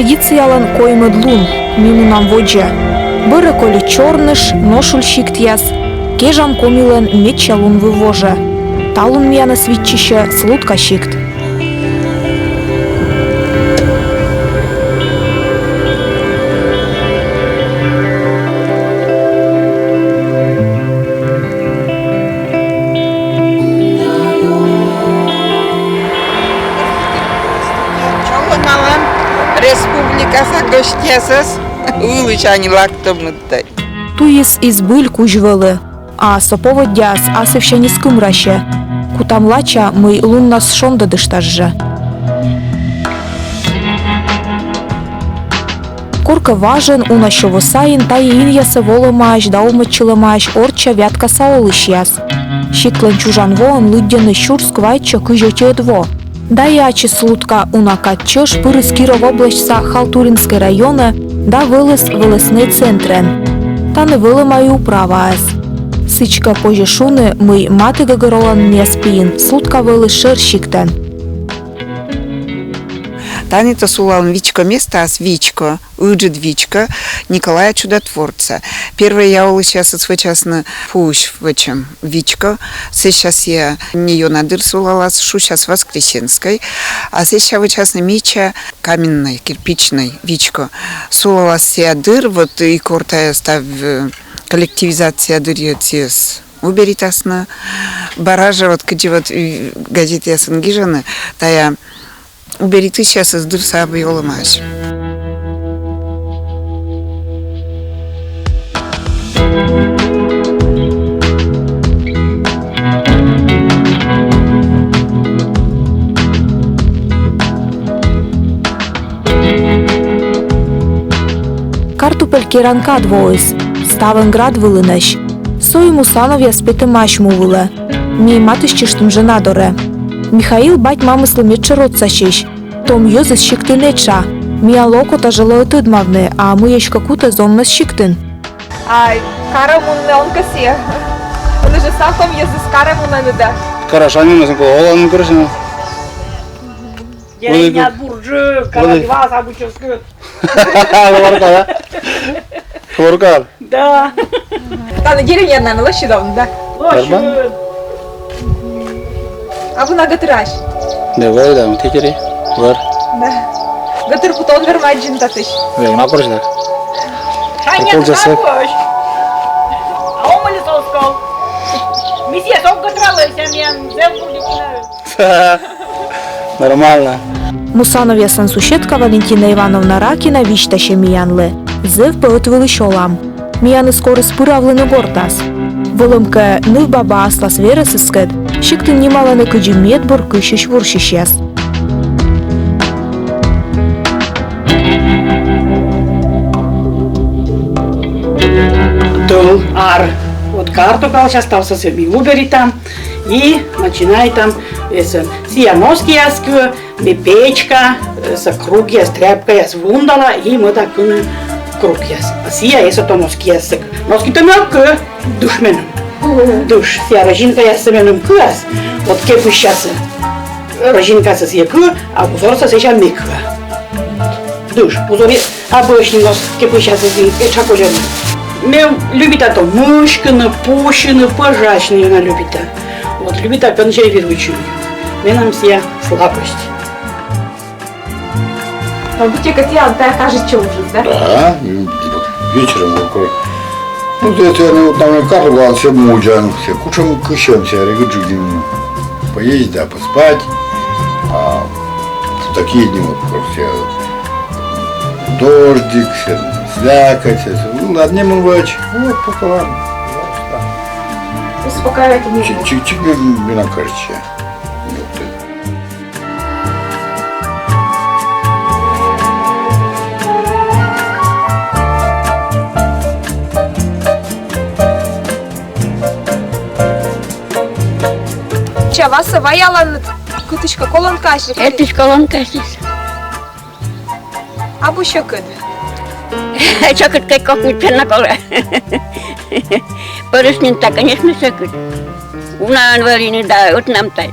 традициялан коймыд лун, мимунам воджа. Быры коли черныш, ношуль щиктяс, кежам комилен метча лун вывожа. Талун мияна свитчище слутка щикт. Республикаса гостясыз улычани лактомнуттай. Туис из быль кужвелы, а соповодяс асывща не скымраще. Кутамлача мы луннас шонда дыштажжа. Корка важен унащо высайын тайын ясы волымаш да умычылымаш орча вятка саолышяс. Щиклен чужан воон лыддены щурск вайча кыжечедво. Да ячи слутка унакатчыш пырыс Киров облачса Халтуринской района да вылыс вылысный центрен. Таны вылымай управаес. Сычка позже шуны мы маты гагаролан не спиин, слутка вылыс шерщиктен. Таница сулал Вичко место, а Вичко, Уджид Вичко, Николая Чудотворца. Первая я сейчас свечасно пуш в чем Вичко. Сейчас я нее надыр сулала, шу сейчас Воскресенской. А сейчас вычасно Мича каменной, кирпичной Вичко. Сулала себя дыр, вот и кортая став коллективизация дыр тес. Уберитасно. Баража, вот где вот газеты я сангижана, тая убери ты сейчас из дырса объела мать. Картупель керанка двоис, ставен град вылынаш. Сой мусанов я спетымаш мувылы. Ми матышчыштым жена доре. Михаил бать мамыслы метче родсащищ. Том йозыс щиктынеча. Мия локота жилое тыдмавны, а мы ещё какую-то зоннас щиктын. Ай, карамунне он касе. Он уже саком йозыс карамунне да. Карашани на самом деле, он Деревня Буржи, Карадива, Сабучевская. Хворка, да? Хворка. Да. Та на деревня, наверное, лощи давно, да? Лощи. А вы на гатыраш? Да, вы, да, мы текери. Вар. Да. Гатыр путон вермаджин татыш. Вы, на порш, да? Ханя, на а он молитовскал. Месье, сок гатыралыся, мен, зел будет. Нормально. Мусановя сансушетка Валентина Ивановна Ракина вичташе миянлы. Зыв пăătvăлы щолам. Мияны скоры спыравлыны гортас. Вылымка ныв баба аслас вересыскăт, щиктын нималаны кыджимет бур кыщыш вурщищес. Тыл, ар. Вот карту сейчас там со всеми убери там. И начинает там сия носки яскю, печка, с круг я, тряпка я свундала, и мы так круг я. А сия есть то носки яск. Носки то мелко, душ меном. Душ. Сия рожинка я с меном куас. Вот кепу сейчас рожинка со сия ку, а узор со сия миква. Душ. Узор обычный нос кепу сейчас и чакожен. Мне любит это мышкины, пущины, пожачные она любит. Вот любит опять чай верующую. Мне нам все слабость. А будьте котя, да, кажется, уже, да? Да, вечером около. Ну, это вот там карту все муджан, все кучам кущем, все регуджидин. Поесть, да, поспать. А в такие дни вот все дождик, все слякоть, ну, над ним он вач, вот пополам. Успокаивайте меня. Чик-чик меня кажется. Че, вас ваяла куточка колонкаши? Это колонкаши. А буща кыд? Чокот как черноколе. Порыснин-то, конечно, сокот. Уна анварини, да, вот нам-то.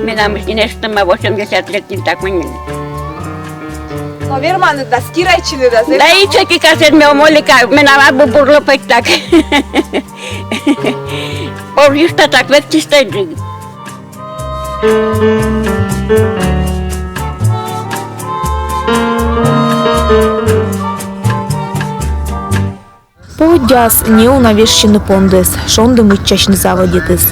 Мне нам уж не нечто, 80 лет не так мне. No Vermanı da skirayçını da. Da i čeki kad me omolika, me na vabu burlo pek tak. Povrišta tak vetkista i džig. Погодяс не унавещены пондес, шонды мытчашны заводитыс.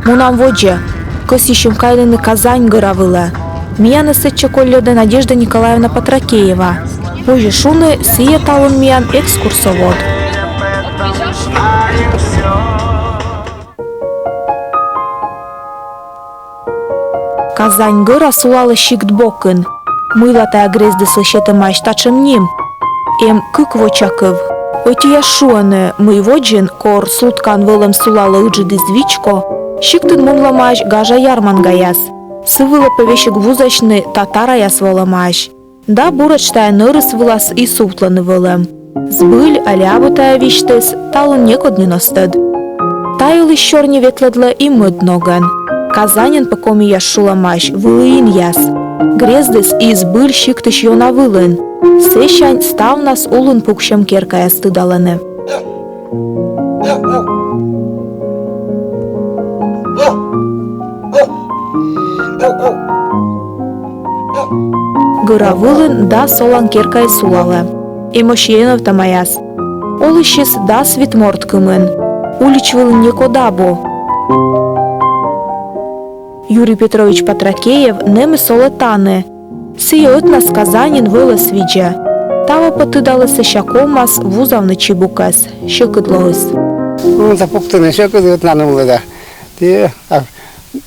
Мунам воджа, косищем кайдыны Казань гыравыла. Мияны сетче колледы Надежда Николаевна Патракеева. Позже шуны сие талын миян экскурсовод. Казань гыра сулалы щикт бокын. Мыйлатая грезды слышеты маш тачын ним. Кык вочакыв. Оти яшуаны мый воджин кор суткан вылым сулалы ыджыды звичко, щиктын мумламаш гажа ярман гаяс. Сывыла повещик вузачны татара яс волымаш. Да бурачтая нырыс вылас и сутланы вылым. Збыль алябытая виштыс талын некодны ностыд. Тайыл ищорни ветледлы и мыд ноган. Казанин покоми яшуламаш вылыин яс. Грездыс и збыль щиктыш йона вылын. Сещань став нас улын пукшем керкая стыдаланы. Гыра вылын да солан керкай сулалы. Эмошьенов тамаяс. Ол ищес да свитморт кымын. Улич вылын некодабу. Юрий Петрович Патракеев немы солетаны. Сие нас Казанин вылас виджа. Тава потыдалысы щакомас вузавны чебукас, щекыдлоыс. Ну, запуктаны щекыды надо было, да.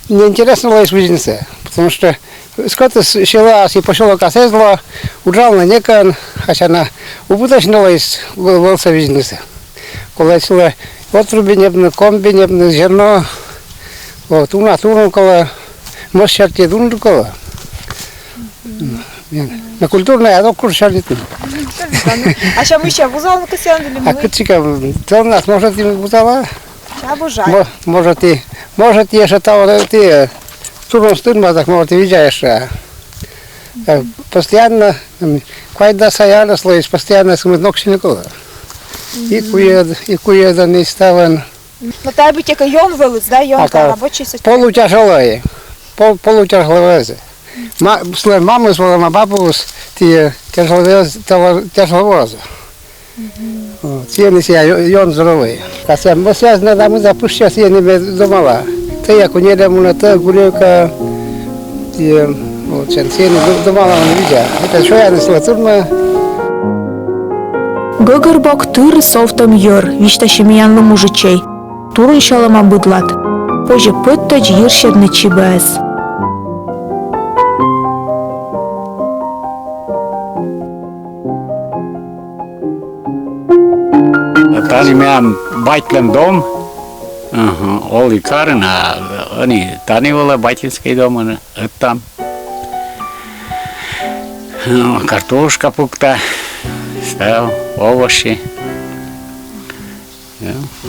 Неинтересно было из бизнеса, потому что сколько села и поселок осезло, удрал на некон, хотя на убыточного из волса бизнеса. Коли села отруби небно, комби небно, зерно, вот, у нас урнукало, может, щерти дунрукало. На культурное, а то куршалит. А що ми ще вузол касян для А кычика, то у нас может и вузала, Я бажаю. может еще того, ты туром стырма, так может и видишь. Постоянно, когда саяна слоис, постоянно смытнок щеникова. И куеда не ставан. На тебе тільки йон вилиць, да? Йон та робочий состав. Полутяжелые, полутяжелые. Маму звала, а бабу тяжеловоза. Ціни йон здоровий. Кася, ми связано, да, ми запущали, я не думала. Та як у нєдему на те, гурівка, ціни думала, не видя. Це що я несла турма. Гыгырбок тыры софтом йыр, вишташемиянлы мужичей. Турын шалама быдлат. Позже пыттач йырщедны чибэс. Tani meidän Baitlen dom, oli Karna, tani olla Baitlenskei dom, там. Картошка пукта, став, овощи.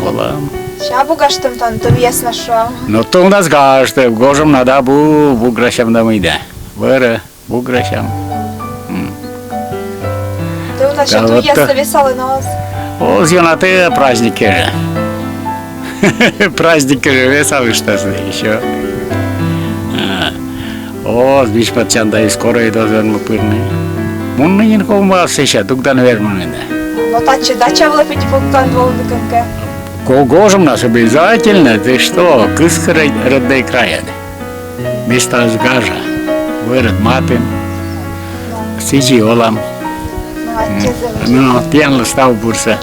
Ола. Ща бугаштым там ясно, що. Ну то у нас гаште, гожем надо буграшам да мыйда. Вера, буграшам. Ти у нас ще тут ясно весели на вас. О, зеленые праздники же. Праздники же веселые, что еще. О, видишь, пацан, и скоро и должен мы пырны. Mun ingin kau masih satu dan vermana. Ну та чи дача влепить по канву диканке. Когожем нас обязательно, ты что, кыска родной края. Место сгажа, вырод матым, сичи олам. Ну, пьян стал бурса.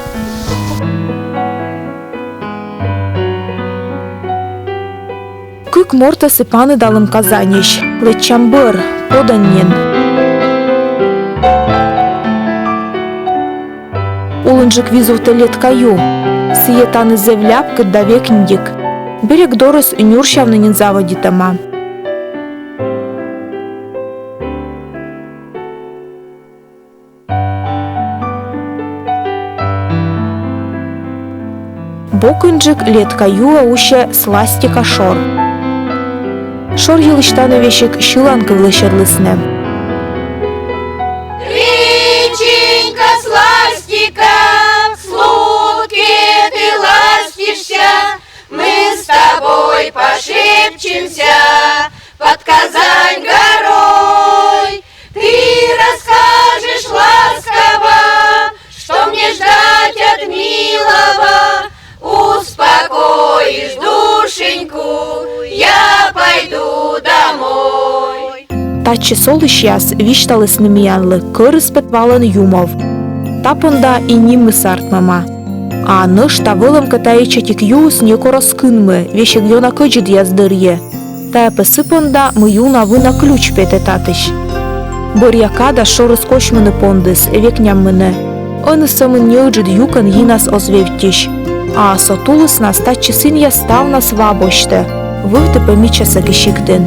Кык морта сыпаны далым Казанищ, лечамбыр, поданнен. Улынжик визуты леткаю, сиетаны зевляп кыддавек ндик. Берег дорос нюрщавнынин заводитама. Бокынжик леткаю ауще сластика шор. Шор йылыштаны вешек шылан кывлышерлысны. тачче солышяс вишталысны миянлы кырыс петвалын юмов. Тапында и нимы сартмама. А ныш тавылым кытайча тик юус не короскынмы, вешек йона кыджид яздырье. Тая пысыпында мы юна вына ключ пете татыш. Борьякада шорыс кочмыны пондыс, векняммыны. Ыны сымын неуджид юкан йинас озвевтиш. А сотулыс нас тачче сын ястав нас вабошты. Вывды помичаса кишиктын.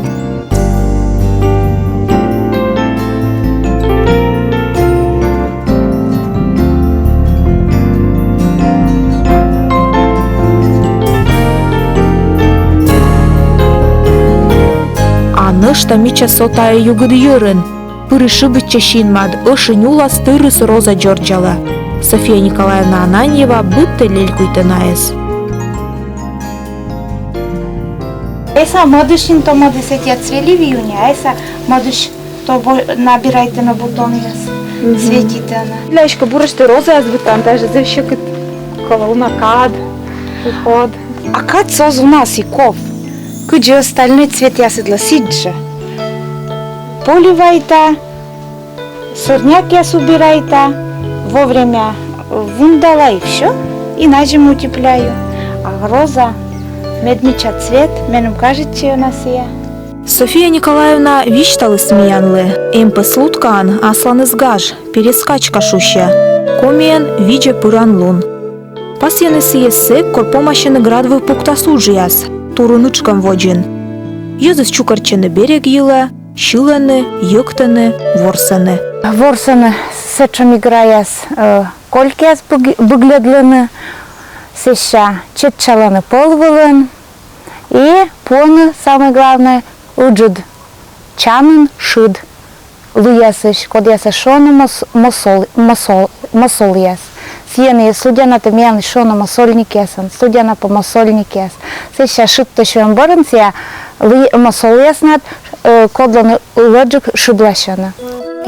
Нышта мича сотая югыд йырын. Пырышы бытча шинмад, ышын улас тырыс Роза Джорджала. София Николаевна Ананьева бытты лель куйтынаес. Еса младышин то младысетя цвели в июне, а еса младыш то набирайте на бутоны светите она. Лешка бурышты роза аз бутан, даже завщекат колона кад, уход. А как соз у нас и ков? Куди остальной цвет я согласиться. Поливайте, сорняк я убирайте, вовремя вундала и все, иначе утепляю. А роза, меднича цвет, менум кажется у нас я. София Николаевна вишталы смеянлы, эмпы слуткан аслан изгаж, перескачка шуща, комен виде пыранлун. Пасьяны сиесе корпомашины градвы пуктасуджияс, турунычкам воджин. Езыс чукарчыны берег йылы, шыланы, йыктаны, ворсаны. Ворсаны сечем играяс, колькияс выглядланы, сеща четчаланы полвылын, и поны, самое главное, уджид чанын шид. Луясыш, код яса шону масол яс. Сиены судяна темян шону масольник ясан, судяна по масольник яс. Сеща шид то швен борен, сия масол яснат, кодланы лоджик шидлашана.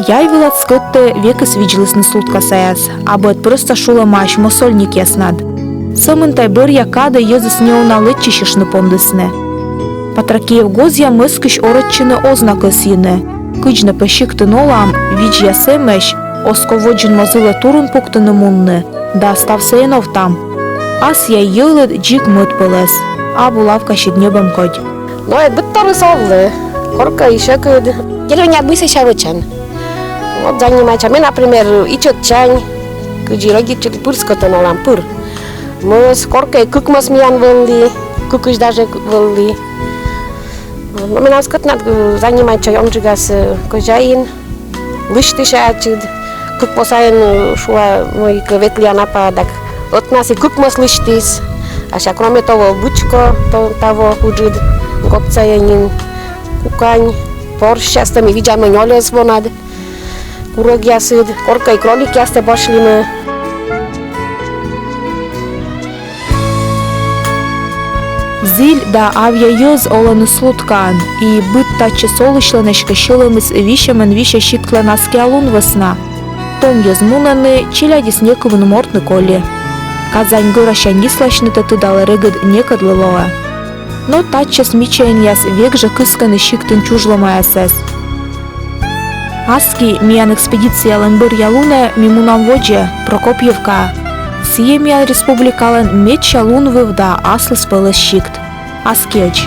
Яй вылат скытты векыс виджилысны слутка саяс, абыт просто шула маш масольник яснат. Сымынтай бір якада езыс неуна летчишишны пондысны. Патракеев гозя мыскыш оротчыны ознакы сыны. Кыджны пышыктын олам, вич ясемеш, осководжын мозылы турын пуктыны мунны, да став саенов там. Ас я йылыт джик мыт пылыс, а булавка щеднебом коть. Ну, это будет тоже совлы. Корка еще кыд. Деревня бысы шавычан. Вот занимается. Мы, например, ичет чань, кыджи родители пырскоты на лампыр. Мы с коркой кукмас миян вылли, кукыш даже вылли. Но мы нас кот надо заниматься, он же газ кожаин, лышты шачит, кукмасаин шуа мой кветли нападок. От нас и кукмас лыштис, а сейчас кроме того бучко того уджид, гопцаянин, кукань, порш часто мы видим манёле звонад, курок ясид, корка и кролик ясте пошли мы. Зиль да авья йоз оланы слуткан, и быт тачы солышланышка шылымыз вишемен више щиткла наски алун весна. Том йоз мунаны, челядис некывын мортны коли. Казань гораша нислашны тыдалы рыгыд некадлылоа. Но тачы смичаен яс век же кысканы щиктын чужламая сэс. Аски миян экспедициялын бір ялуна мимунам воджа, Прокопьевка. Сие миян республикалын мет шалун вывда аслы спылыс щикт. Аскеч.